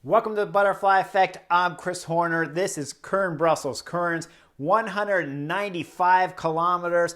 Welcome to the Butterfly Effect. I'm Chris Horner. This is Kuurne, Brussels. Kuurne's 195 kilometers.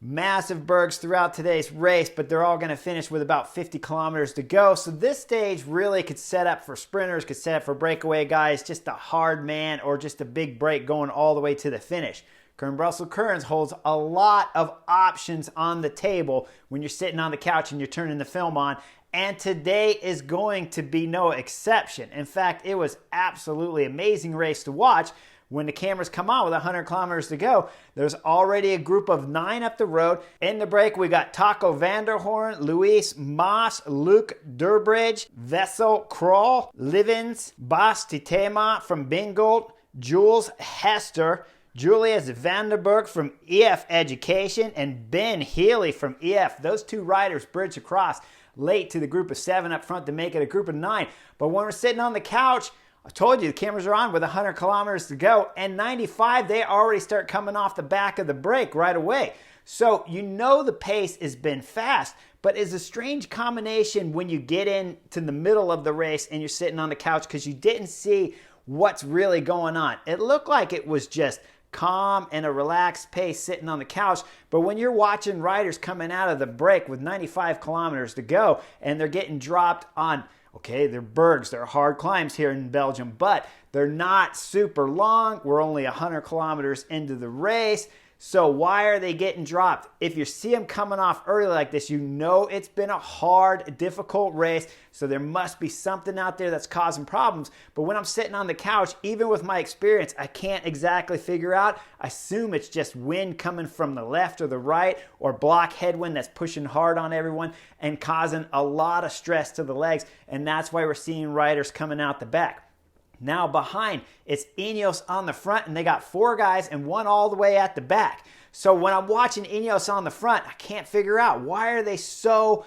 Massive bergs throughout today's race, but they're all going to finish with about 50 kilometers to go. So this stage really could set up for sprinters, could set up for breakaway guys, just a hard man or just a big break going all the way to the finish. Kuurne Brussels Kuurne holds a lot of options on the table when you're sitting on the couch and you're turning the film on. And today is going to be no exception. In fact, it was absolutely amazing race to watch. When the cameras come on with 100 kilometers to go, there's already a group of 9 up the road. In the break, we got Taco van der Hoorn, Luis Maas, Luke Durbridge, Vessel Kroll, Livens, Bas Titema from Bingold, Jules Hester, Julius Vandenberg from EF Education, and Ben Healy from EF. Those two riders bridged across late to the group of 7 up front to make it a group of 9. But when we're sitting on the couch, I told you the cameras are on with 100 kilometers to go, and 95, they already start coming off the back of the break right away. So you know the pace has been fast, but it's a strange combination when you get into the middle of the race and you're sitting on the couch because you didn't see what's really going on. It looked like it was just calm and a relaxed pace sitting on the couch. But when you're watching riders coming out of the break with 95 kilometers to go and they're getting dropped on, okay, they're bergs, they're hard climbs here in Belgium, but they're not super long. We're only 100 kilometers into the race. So why are they getting dropped? If you see them coming off early like this, you know it's been a hard, difficult race. So there must be something out there that's causing problems. But when I'm sitting on the couch, even with my experience, I can't exactly figure out. I assume it's just wind coming from the left or the right, or block headwind that's pushing hard on everyone and causing a lot of stress to the legs. And that's why we're seeing riders coming out the back. Now behind, it's Ineos on the front, and they got 4 guys and 1 all the way at the back. So when I'm watching Ineos on the front, I can't figure out why are they so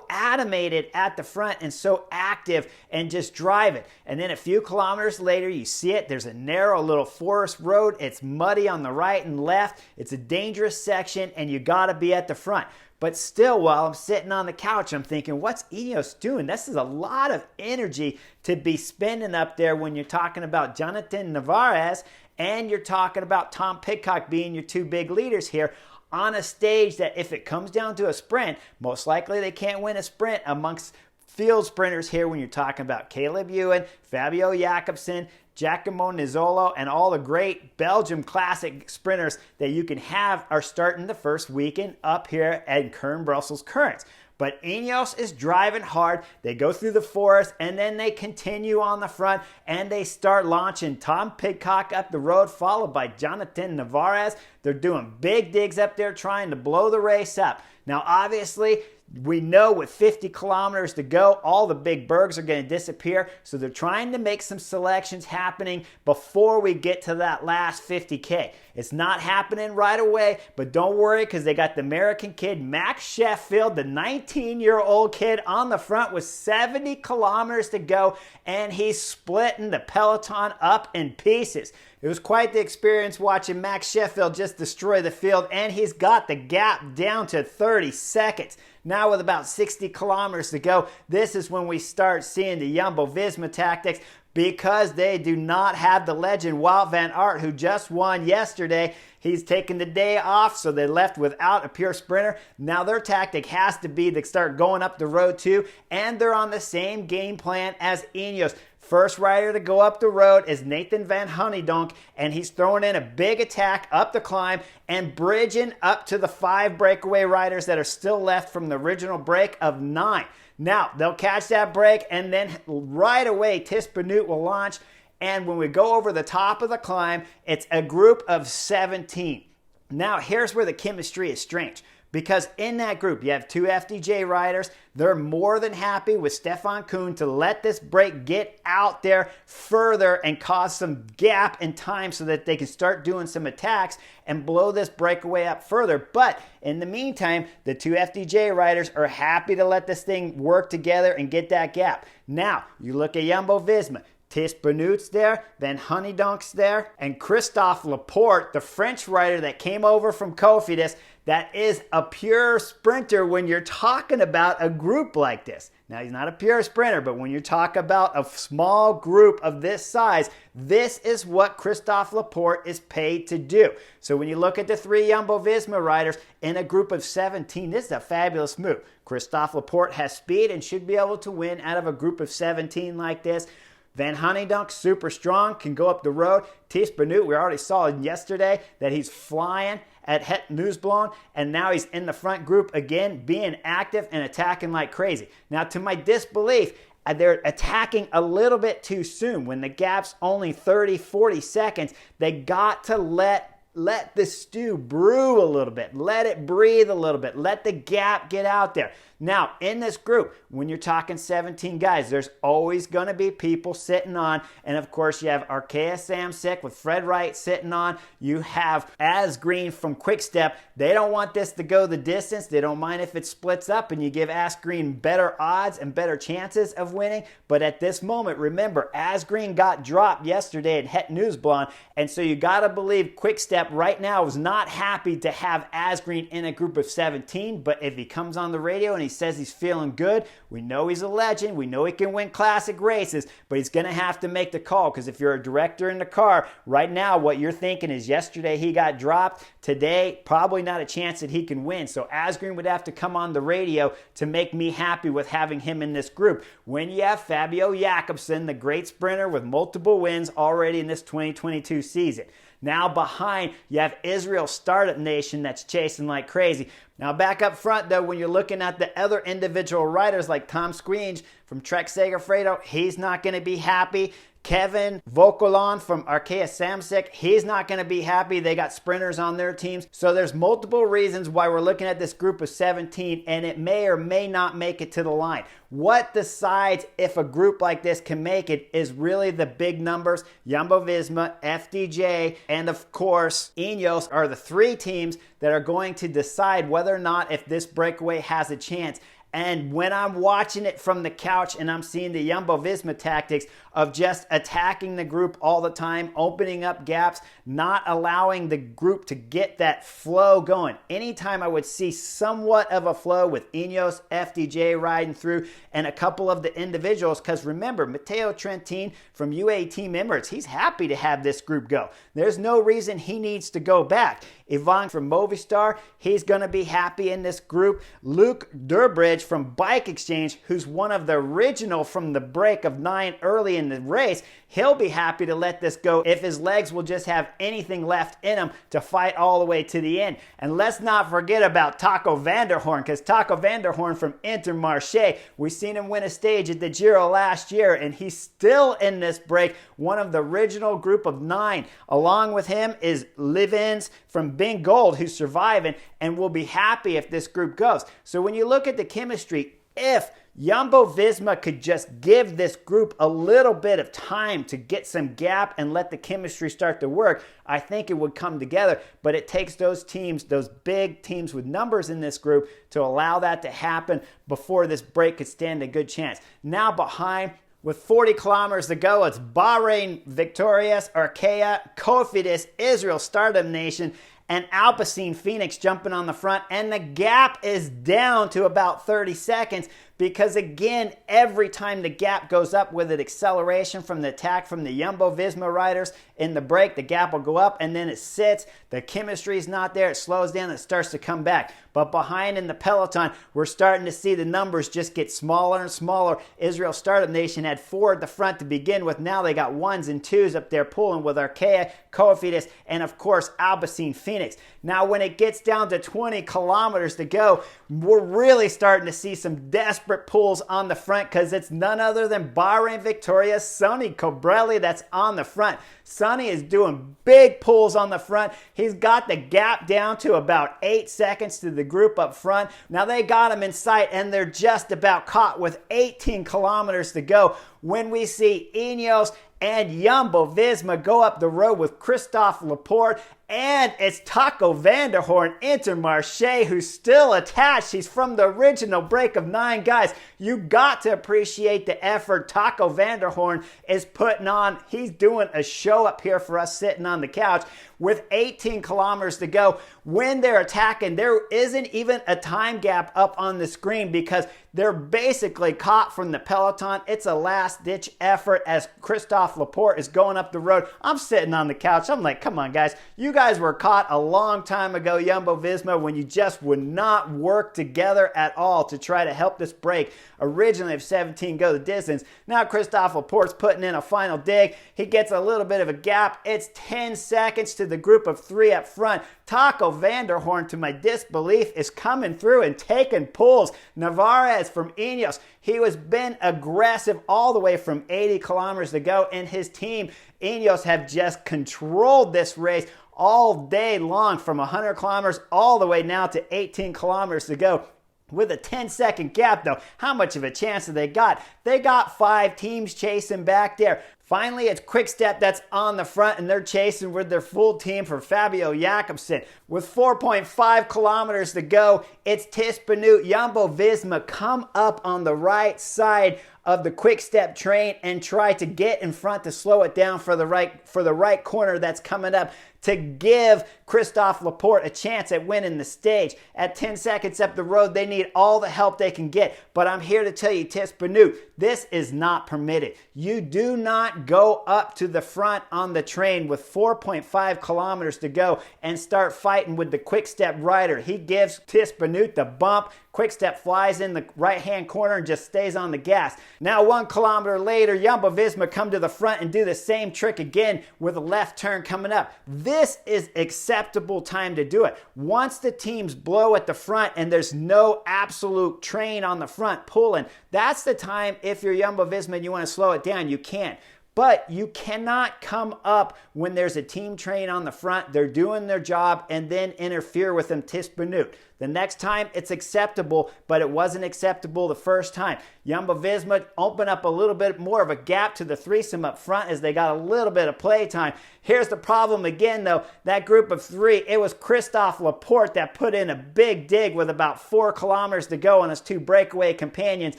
animated at the front and so active and just drive it. And then a few kilometers later, you see it. There's a narrow little forest road. It's muddy on the right and left. It's a dangerous section, and you got to be at the front. But still, while I'm sitting on the couch, I'm thinking, what's Ineos doing? This is a lot of energy to be spending up there when you're talking about Jonathan Narvaez and you're talking about Tom Pidcock being your 2 big leaders here on a stage that if it comes down to a sprint, most likely they can't win a sprint amongst field sprinters here when you're talking about Caleb Ewan, Fabio Jakobsen, Giacomo Nizzolo, and all the great Belgium classic sprinters that you can have are starting the first weekend up here at Kuurne Brussels Kuurne. But Ineos is driving hard. They go through the forest, and then they continue on the front, and they start launching Tom Pidcock up the road, followed by Jonathan Narvaez. They're doing big digs up there, trying to blow the race up. Now, obviously, we know with 50 kilometers to go, all the big bergs are going to disappear. So they're trying to make some selections happening before we get to that last 50K. It's not happening right away, but don't worry because they got the American kid, Max Sheffield, the 19-year-old kid on the front with 70 kilometers to go, and he's splitting the peloton up in pieces. It was quite the experience watching Max Sheffield just destroy the field, and he's got the gap down to 30 seconds. Now with about 60 kilometers to go, this is when we start seeing the Jumbo-Visma tactics because they do not have the legend Wout van Aert, who just won yesterday. He's taking the day off, so they left without a pure sprinter. Now their tactic has to be to start going up the road too, and they're on the same game plan as Ineos. First rider to go up the road is Nathan van Honeydonk, and he's throwing in a big attack up the climb and bridging up to the 5 breakaway riders that are still left from the original break of 9. Now, they'll catch that break, and then right away, Tis Benoot will launch. And when we go over the top of the climb, it's a group of 17. Now, here's where the chemistry is strange. Because in that group, you have 2 FDJ riders. They're more than happy with Stefan Kuhn to let this break get out there further and cause some gap in time so that they can start doing some attacks and blow this breakaway up further. But in the meantime, the 2 FDJ riders are happy to let this thing work together and get that gap. Now, you look at Jumbo-Visma. Tis Benoot's there, Van Honeydonk's there, and Christophe Laporte, the French rider that came over from Cofidis, that is a pure sprinter when you're talking about a group like this. Now, he's not a pure sprinter, but when you talk about a small group of this size, this is what Christophe Laporte is paid to do. So when you look at the 3 Jumbo-Visma riders in a group of 17, this is a fabulous move. Christophe Laporte has speed and should be able to win out of a group of 17 like this. Van Honeydonk, super strong, can go up the road. Thies Benoot, we already saw yesterday that he's flying at Het Nieuwsblad, and now he's in the front group again, being active and attacking like crazy. Now, to my disbelief, they're attacking a little bit too soon. When the gap's only 30, 40 seconds, they got to let the stew brew a little bit. Let it breathe a little bit. Let the gap get out there. Now, in this group, when you're talking 17 guys, there's always going to be people sitting on. And, of course, you have Arkea Samsic with Fred Wright sitting on. You have Asgreen from Quick-Step. They don't want this to go the distance. They don't mind if it splits up and you give Asgreen better odds and better chances of winning. But at this moment, remember, Asgreen got dropped yesterday at Het Nieuwsblad. And so you got to believe Quick-Step right now is not happy to have Asgreen in a group of 17. But if he comes on the radio and he says he's feeling good, we know he's a legend, we know he can win classic races, but he's going to have to make the call, because if you're a director in the car right now, what you're thinking is yesterday he got dropped, today probably not a chance that he can win. So Asgreen would have to come on the radio to make me happy with having him in this group. When you have Fabio Jakobsen, the great sprinter with multiple wins already in this 2022 season. Now behind, you have Israel Startup Nation that's chasing like crazy. Now back up front, though, when you're looking at the other individual riders like Tom Squinge from Trek Segafredo, he's not going to be happy. Kevin Vauquelin from Arkea Samsic, he's not going to be happy. They got sprinters on their teams. So there's multiple reasons why we're looking at this group of 17, and it may or may not make it to the line. What decides if a group like this can make it is really the big numbers. Jumbo-Visma, FDJ, and of course, Ineos are the 3 teams that are going to decide whether or not if this breakaway has a chance. And when I'm watching it from the couch and I'm seeing the Jumbo-Visma tactics of just attacking the group all the time, opening up gaps, not allowing the group to get that flow going. Anytime I would see somewhat of a flow with Ineos, FDJ riding through, and a couple of the individuals, because remember, Matteo Trentin from UAE Team Emirates, he's happy to have this group go. There's no reason he needs to go back. Ivan from Movistar, he's going to be happy in this group. Luke Durbridge from Bike Exchange, who's one of the original from the break of 9 early in the race, he'll be happy to let this go if his legs will just have anything left in him to fight all the way to the end. And let's not forget about Taco van der Hoorn, because Taco van der Hoorn from Intermarché, we've seen him win a stage at the Giro last year, and he's still in this break, one of the original group of 9. Along with him is Livens from Bing Gold, who's surviving and will be happy if this group goes. So when you look at the chemistry, if Jumbo-Visma could just give this group a little bit of time to get some gap and let the chemistry start to work, I think it would come together. But it takes those teams, those big teams with numbers in this group, to allow that to happen before this break could stand a good chance. Now behind, with 40 kilometers to go, it's Bahrain Victorious, Arkea, Cofidis, Israel Startup Nation, and Alpecin Phoenix jumping on the front. And the gap is down to about 30 seconds because, again, every time the gap goes up with an acceleration from the attack from the Jumbo-Visma riders in the break, the gap will go up and then it sits. The chemistry is not there. It slows down and it starts to come back. But behind in the peloton, we're starting to see the numbers just get smaller and smaller. Israel Startup Nation had 4 at the front to begin with. Now they got 1s and 2s up there pulling with Arkea, Cofidis, and of course Alpecin Phoenix. Now when it gets down to 20 kilometers to go, we're really starting to see some desperate pulls on the front, because it's none other than Bahrain Victoria's Sonny Colbrelli that's on the front. Sonny is doing big pulls on the front. He's got the gap down to about 8 seconds to the group up front. Now they got him in sight and they're just about caught with 18 kilometers to go when we see Ineos and Jumbo-Visma go up the road with Christophe Laporte, and it's Taco van der Hoorn Intermarché who's still attached. He's from the original break of 9 guys. You got to appreciate the effort Taco van der Hoorn is putting on. He's doing a show up here for us sitting on the couch with 18 kilometers to go. When they're attacking, there isn't even a time gap up on the screen because they're basically caught from the peloton. It's a last-ditch effort as Christophe Laporte is going up the road. I'm sitting on the couch. I'm like, come on, guys. You guys were caught a long time ago, Jumbo-Visma, when you just would not work together at all to try to help this break. Originally of 17 go the distance. Now Christophe Laporte's putting in a final dig. He gets a little bit of a gap. It's 10 seconds to the group of 3 up front. Taco van der Hoorn, to my disbelief, is coming through and taking pulls. Narvaez from Ineos, he was been aggressive all the way from 80 kilometers to go, and his team, Ineos, have just controlled this race all day long from 100 kilometers all the way now to 18 kilometers to go. With a 10-second gap, though, how much of a chance have they got? They got 5 teams chasing back there. Finally, it's Quick-Step that's on the front, and they're chasing with their full team for Fabio Jakobsen. With 4.5 kilometers to go, it's Tispanoot, Jumbo-Visma come up on the right side of the Quick-Step train and try to get in front to slow it down for the right corner that's coming up to give Christophe Laporte a chance at winning the stage. At 10 seconds up the road, they need all the help they can get. But I'm here to tell you, Tispanoot, this is not permitted. You do not go up to the front on the train with 4.5 kilometers to go and start fighting with the Quick-Step rider. He gives Tispanoot the bump. Quick-Step flies in the right-hand corner and just stays on the gas. Now 1 kilometer later, Jumbo-Visma come to the front and do the same trick again with a left turn coming up. This is acceptable time to do it. Once the teams blow at the front and there's no absolute train on the front pulling, that's the time, if you're Jumbo-Visma and you want to slow it down, you can. But you cannot come up when there's a team train on the front. They're doing their job and then interfere with them, Tispanoot. The next time it's acceptable, but it wasn't acceptable the first time. Jumbo-Visma open up a little bit more of a gap to the threesome up front as they got a little bit of play time. Here's the problem again, though. That group of 3, it was Christophe Laporte that put in a big dig with about 4 kilometers to go on his 2 breakaway companions.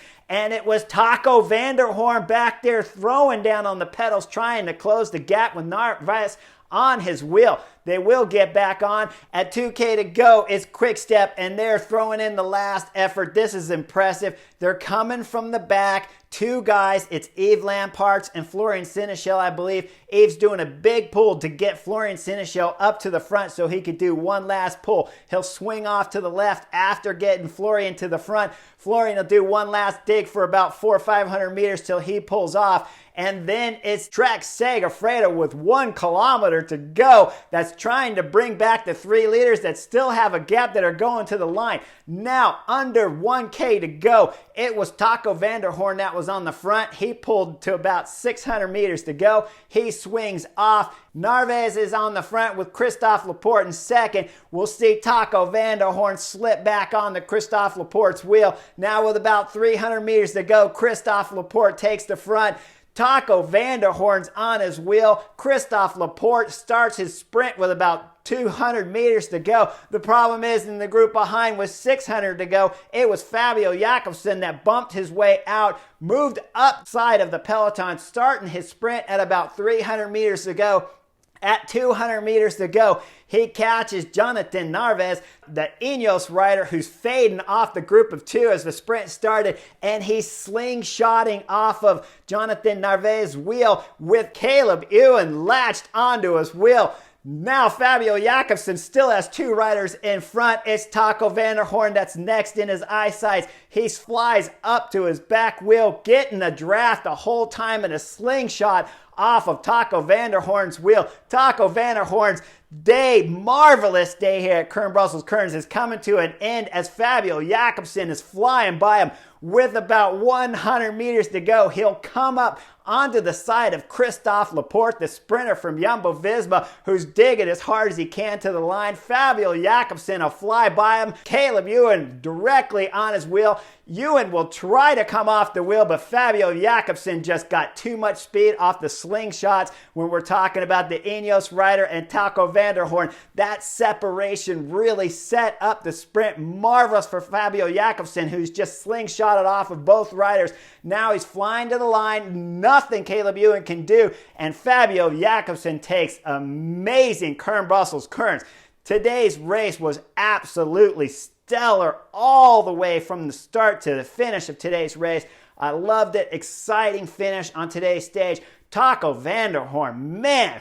And it was Taco van der Hoorn back there throwing down on the pedals, trying to close the gap with Narvaez on his wheel. They will get back on. At 2K to go, it's Quick-Step, and they're throwing in the last effort. This is impressive. They're coming from the back. 2 guys. It's Yves Lamparts and Florian Sénéchal, I believe. Yves doing a big pull to get Florian Sénéchal up to the front so he could do one last pull. He'll swing off to the left after getting Florian to the front. Florian will do one last dig for about 400 or 500 meters till he pulls off. And then it's Trek Segafredo with 1 kilometer to go that's trying to bring back the 3 leaders that still have a gap that are going to the line. Now, under 1K to go, it was Taco van der Hoorn that was on the front. He pulled to about 600 meters to go. He swings off. Narvaez is on the front with Christophe Laporte in second. We'll see Taco van der Hoorn slip back on the Christophe Laporte's wheel. Now with about 300 meters to go, Christophe Laporte takes the front. Taco van der Hoorn's on his wheel. Christophe Laporte starts his sprint with about 200 meters to go. The problem is in the group behind with 600 to go, it was Fabio Jakobsen that bumped his way out, moved upside of the peloton, starting his sprint at about 300 meters to go. At 200 meters to go, he catches Jonathan Narvaez, the Ineos rider who's fading off the group of 2 as the sprint started, and he's slingshotting off of Jonathan Narvaez's wheel with Caleb Ewan latched onto his wheel. Now Fabio Jakobsen still has 2 riders in front. It's Taco van der Hoorn that's next in his eyesight. He flies up to his back wheel, getting a draft the whole time in a slingshot off of Taco van der Hoorn's wheel. Taco van der Hoorn's day, marvelous day here at Kuurne Brussels Keurns is coming to an end as Fabio Jakobsen is flying by him with about 100 meters to go. He'll come up onto the side of Christophe Laporte, the sprinter from Jumbo-Visma, who's digging as hard as he can to the line. Fabio Jakobsen will fly by him. Caleb Ewan directly on his wheel. Ewan will try to come off the wheel, but Fabio Jakobsen just got too much speed off the slingshots when we're talking about the Ineos rider and Taco van der Hoorn. That separation really set up the sprint. Marvelous for Fabio Jakobsen, who's just slingshotted off of both riders. Now he's flying to the line. Nothing Caleb Ewan can do. And Fabio Jakobsen takes amazing Kuurne-Brussels Kuurnes. Today's race was absolutely stellar all the way from the start to the finish of today's race. I loved it. Exciting finish on today's stage. Taco van der Hoorn, man,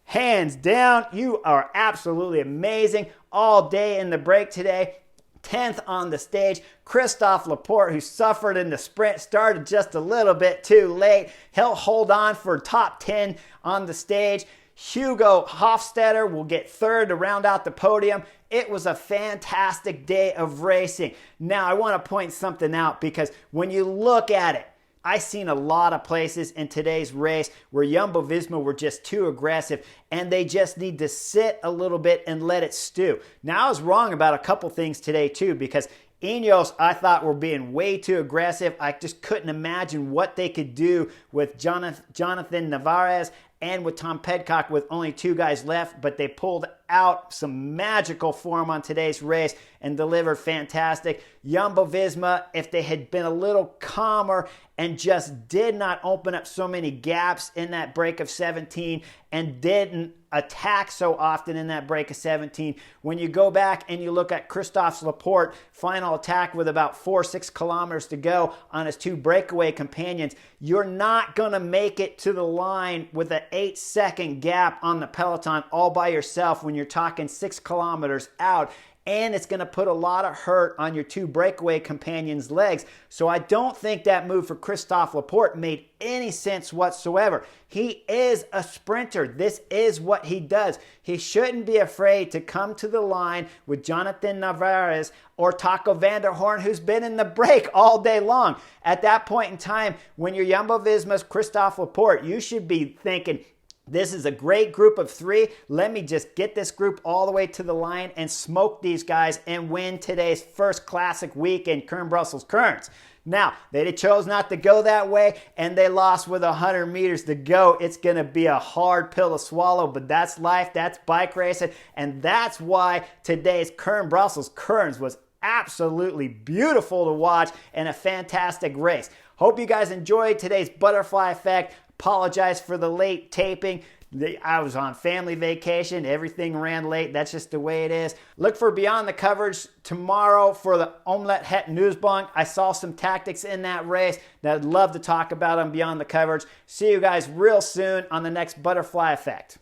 hands down, you are absolutely amazing all day in the break today. 10th on the stage. Christophe Laporte, who suffered in the sprint, started just a little bit too late. He'll hold on for top 10 on the stage. Hugo Hofstetter will get third to round out the podium. It was a fantastic day of racing. Now, I want to point something out because when you look at it, I've seen a lot of places in today's race where Jumbo Visma were just too aggressive and they just need to sit a little bit and let it stew. Now, I was wrong about a couple things today too because Ineos, I thought, were being way too aggressive. I just couldn't imagine what they could do with Jonathan Navarez and with Tom Pidcock with only 2 guys left, but they pulled out some magical form on today's race and delivered fantastic. Jumbo-Visma, if they had been a little calmer and just did not open up so many gaps in that break of 17 and didn't attack so often in that break of 17, when you go back and you look at Christophe Laporte, final attack with about 4-6 kilometers to go on his 2 breakaway companions, you're not going to make it to the line with an 8-second gap on the peloton all by yourself when you're talking 6 kilometers out. And it's going to put a lot of hurt on your 2 breakaway companions' legs. So I don't think that move for Christophe Laporte made any sense whatsoever. He is a sprinter. This is what he does. He shouldn't be afraid to come to the line with Jonathan Navarez or Taco van der Hoorn, who's been in the break all day long. At that point in time, when you're Jumbo-Visma's Christophe Laporte, you should be thinking, this is a great group of 3. Let me just get this group all the way to the line and smoke these guys and win today's first classic week in Kuurne-Brussels Kuurnes. Now, they chose not to go that way, and they lost with 100 meters to go. It's going to be a hard pill to swallow, but that's life. That's bike racing, and that's why today's Kuurne-Brussels Kuurnes was absolutely beautiful to watch and a fantastic race. Hope you guys enjoyed today's Butterfly Effect. Apologize for the late taping. I was on family vacation. Everything ran late. That's just the way it is. Look for Beyond the Coverage tomorrow for the Omelette Het Newsbunk. I saw some tactics in that race that I'd love to talk about on Beyond the Coverage. See you guys real soon on the next Butterfly Effect.